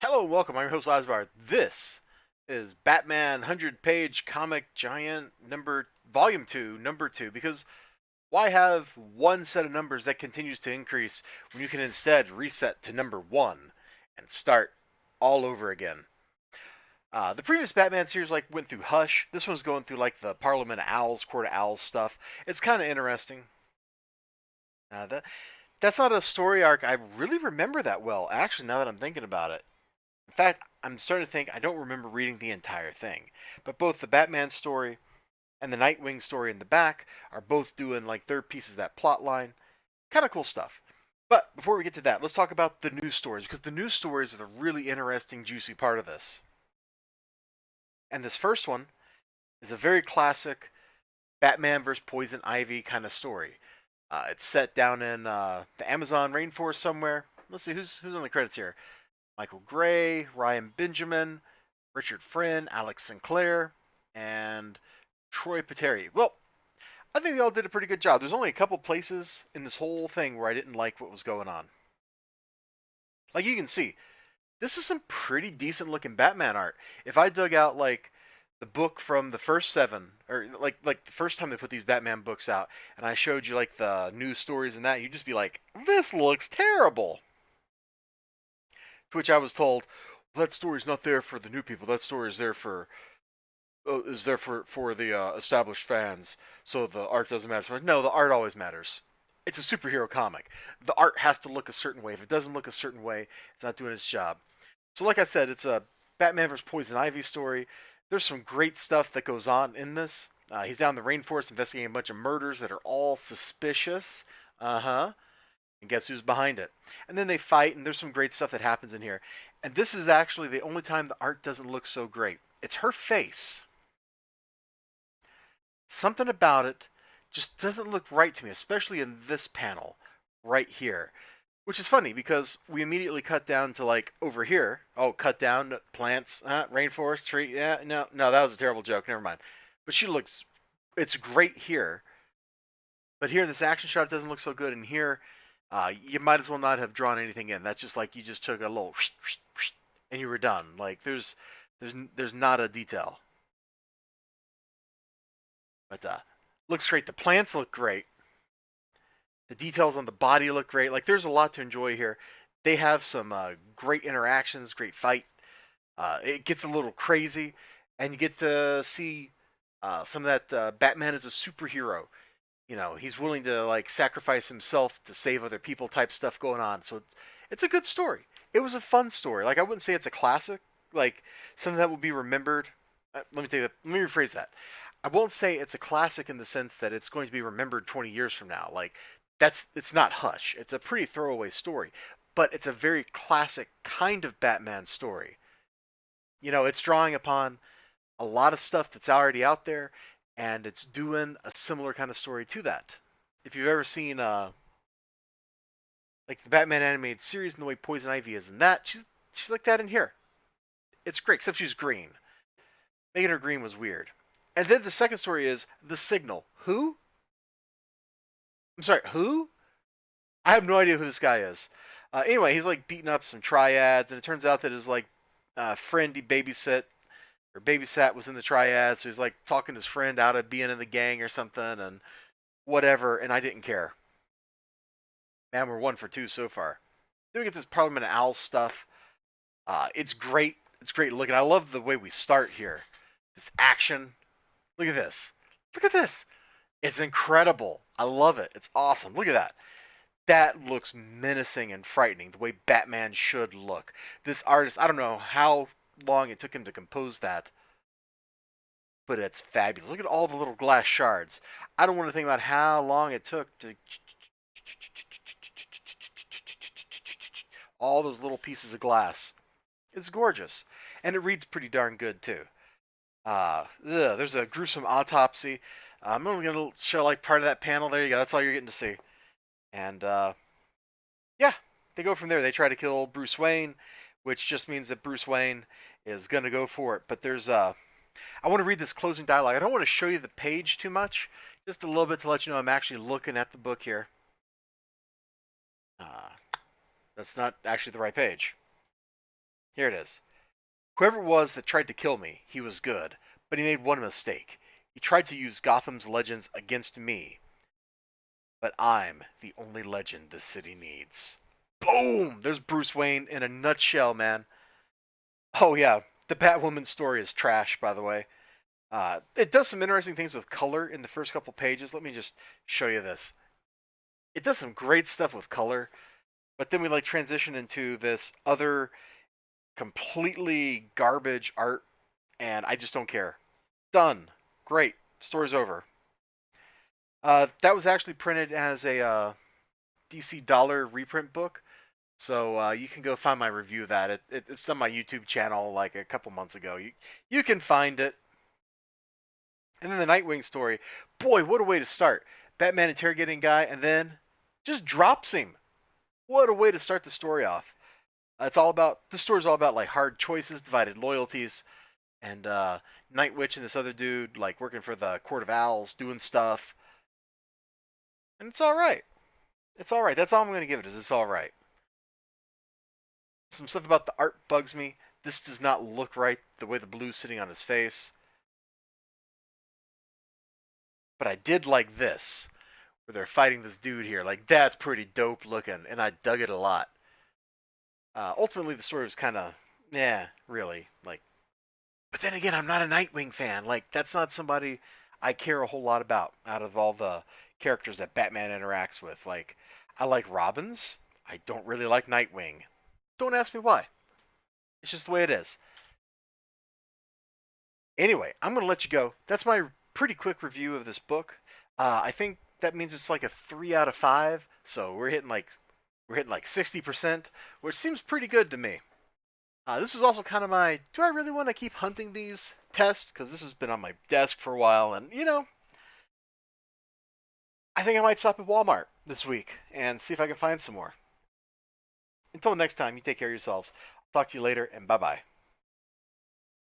Hello and welcome. I'm your host Elizibar. This is Batman 100-page comic giant number volume 2, number 2 because why have one set of numbers that continues to increase when you can instead reset to number 1 and start all over again? The previous Batman series went through Hush. This one's going through the Parliament of Owls, Court of Owls stuff. It's kind of interesting. That's not a story arc I really remember that well, actually, now that I'm thinking about it. In fact, I'm starting to think I don't remember reading the entire thing. But both the Batman story and the Nightwing story in the back are both doing third pieces of that plot line. Kind of cool stuff. But before we get to that, let's talk about the news stories because the news stories are the really interesting, juicy part of this. And this first one is a very classic Batman versus Poison Ivy kind of story. It's set down in the Amazon rainforest somewhere. Let's see who's on the credits here. Michael Gray, Ryan Benjamin, Richard Friend, Alex Sinclair, and Troy Pateri. Well, I think they all did a pretty good job. There's only a couple places in this whole thing where I didn't like what was going on. Like you can see, this is some pretty decent looking Batman art. If I dug out the book from the first seven, or like the first time they put these Batman books out, and I showed you the news stories and that, you'd just be like, this looks terrible. To which I was told, well, that story's not there for the new people. That story is there for the established fans. So the art doesn't matter. So no, the art always matters. It's a superhero comic. The art has to look a certain way. If it doesn't look a certain way, it's not doing its job. So like I said, it's a Batman vs. Poison Ivy story. There's some great stuff that goes on in this. He's down in the rainforest investigating a bunch of murders that are all suspicious. Uh huh. And guess who's behind it? And then they fight, and there's some great stuff that happens in here. And this is actually the only time the art doesn't look so great. It's her face. Something about it just doesn't look right to me, especially in this panel right here. Which is funny because we immediately cut down to over here. Oh, cut down to plants, rainforest, tree. Yeah, no, that was a terrible joke. Never mind. But she looks, it's great here. But here in this action shot, it doesn't look so good. And here, you might as well not have drawn anything in. That's just like you just took a little and you were done. Like there's not a detail. But looks great. The plants look great. The details on the body look great. Like there's a lot to enjoy here. They have some great interactions, great fight. It gets a little crazy, and you get to see some of that Batman is a superhero. He's willing to sacrifice himself to save other people type stuff going on. So it's a good story. It was a fun story. Like I wouldn't say it's a classic, like something that will be remembered. Let me rephrase that. I won't say it's a classic in the sense that it's going to be remembered 20 years from now. It's not Hush. It's a pretty throwaway story, but it's a very classic kind of Batman story. It's drawing upon a lot of stuff that's already out there, and it's doing a similar kind of story to that. If you've ever seen the Batman animated series and the way Poison Ivy is in that, she's like that in here. It's great, except she's green. Making her green was weird. And then the second story is The Signal. Who? I'm sorry, who? I have no idea who this guy is. Anyway, he's beating up some triads, and it turns out that his friend he babysat was in the triad, so he's talking his friend out of being in the gang or something, and whatever. And I didn't care. Man, we're 1 for 2 so far. Then we get this Parliament of Owls stuff. It's great. It's great looking. I love the way we start here. This action. Look at this. Look at this. It's incredible. I love it. It's awesome. Look at that. That looks menacing and frightening, the way Batman should look. This artist, I don't know how long it took him to compose that, but it's fabulous. Look at all the little glass shards. I don't want to think about how long it took to all those little pieces of glass. It's gorgeous, and it reads pretty darn good too. There's a gruesome autopsy. I'm only gonna show part of that panel. There you go. That's all you're getting to see. And yeah, they go from there. They try to kill Bruce Wayne, which just means that Bruce Wayne is gonna go for it. But there's I want to read this closing dialogue. I don't want to show you the page too much, just a little bit to let you know I'm actually looking at the book here. Uh, that's not actually the right page. Here it is. Whoever it was that tried to kill me, he was good, but he made one mistake. He tried to use Gotham's legends against me, but I'm the only legend this city needs. Boom! There's Bruce Wayne in a nutshell, man. Oh, yeah. The Batwoman story is trash, by the way. It does some interesting things with color in the first couple pages. Let me just show you this. It does some great stuff with color, but then we like transition into this other completely garbage art, and I just don't care. Done. Great. Story's over. That was actually printed as a DC Dollar reprint book, so you can go find my review of that. It's on my YouTube channel like a couple months ago. You can find it. And then the Nightwing story. Boy, what a way to start. Batman interrogating guy and then just drops him. What a way to start the story off. It's all about this story's all about like hard choices, divided loyalties, and Night Witch and this other dude like working for the Court of Owls, doing stuff. And it's all right. It's all right. That's all I'm going to give it. Is it's all right. Some stuff about the art bugs me. This does not look right. The way the blue's sitting on his face. But I did like this, where they're fighting this dude here. Like that's pretty dope looking, and I dug it a lot. Ultimately, the story was kind of, yeah, really like. But then again, I'm not a Nightwing fan. Like that's not somebody I care a whole lot about out of all the characters that Batman interacts with. Like I like Robins. I don't really like Nightwing. Don't ask me why. It's just the way it is. Anyway, I'm gonna let you go. That's my pretty quick review of this book. I think that means it's like a 3 out of 5. So we're hitting like 60%, which seems pretty good to me. This is also kind of my do I really want to keep hunting these test because this has been on my desk for a while, and I think I might stop at Walmart this week and see if I can find some more. Until next time, you take care of yourselves. I'll talk to you later, and bye bye.